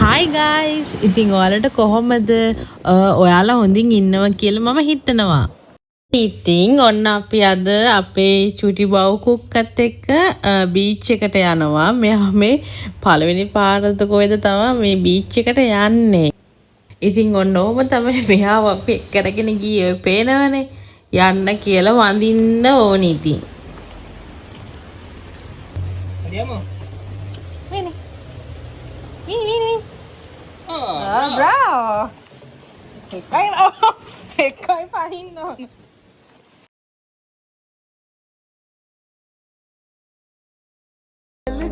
Hi guys! ඉතින් ඔයාලට කොහොමද? ඔයාලා හොඳින් ඉන්නවා කියලා මම හිතනවා. ඉතින් ඔන්න අපි අද අපේ චුටි බව් කුක්කත් එක්ක බීච් එකට යනවා. මෙහා මේ පළවෙනි පාරද කොහෙද තමයි මේ බීච් එකට යන්නේ. ඉතින් ඔන්න ඕම තමයි මෙහාව අපි කරගෙන ගියේ පේනවනේ. යන්න කියලා වඳින්න ඕනි ඉතින්. Andiamo? Vieni. Vieni. Bravo! Ekkai pahinna on.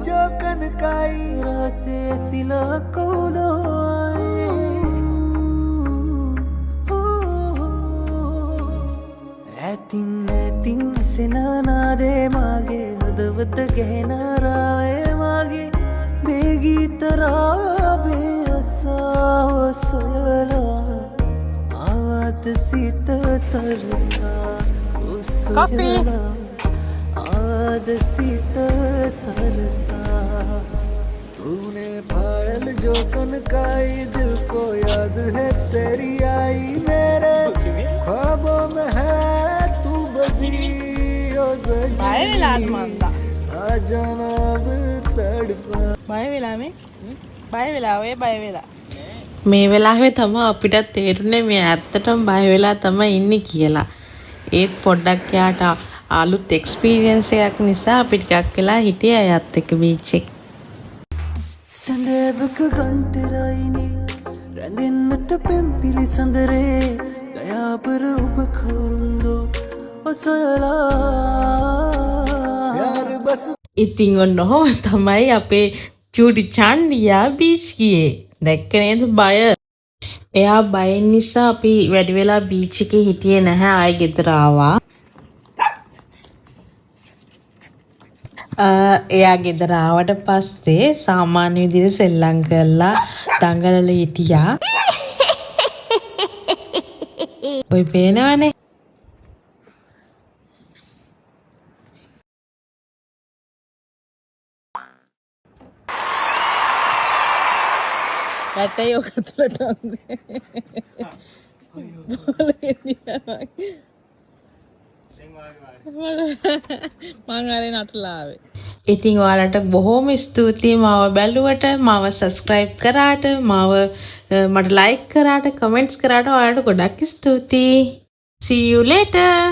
जो कनकाई रासे सिला कोलो ऐतिन सेना दे मागे हदवत गहना रावे मागे बेगी तरावे असा सोयला आवत सीत सरसा सोयला आद सीत सरसा तूने पायल जो कनकाई दिल को याद है तेरी आई मेरे ख्वाबों में है तू बसी ओ බය වෙලාද सजनी මන්දා? आ जाना अब तड़पा බය වෙලා මේ? බය වෙලා ඔය බය වෙලා. මේ වෙලාවේ තමයි අපිට තේරුනේ මේ ඇත්තටම බය වෙලා තමයි ඉන්නේ කියලා. ඒත් පොඩ්ඩක් යාට අලුත් එක්ස්පීරියන්ස් එකක් නිසා අපි ටිකක් වෙලා හිටියේ අයත් එක්ක බීච් එක. සඳවක ගන්තරයිනේ රැඳෙන්නට පෙම්පිලි සඳරේ දයාපර ඔබ කවුරුන්දෝ ඔසොයලා යාර බස් ඉතින් ඔන්න ඔහොම තමයි අපේ චූටි චන්ඩියා බීච් ගියේ. දැක්ක නේද බය? එයා බයෙන් නිසා අපි වැඩි වෙලා බීච් එකේ හිටියේ නැහැ. ආයෙ ගෙදර ආවා. එයා ගෙදර ආවට පස්සේ සාමාන්‍ය විදිහට සෙල්ලම් කරලා දඟලලා හිටියා. ඔය පේනවනේ. රටේ ඔක තුලට අන්නේ. මං ආරේ නටලා ආවේ. ඉතින් ඔයාලට බොහොම ස්තුතියි මාව බැලුවට, මාව subscribe කරාට, මට like කරාට, comments කරාට ඔයාලට ගොඩක් ස්තුතියි. See you later.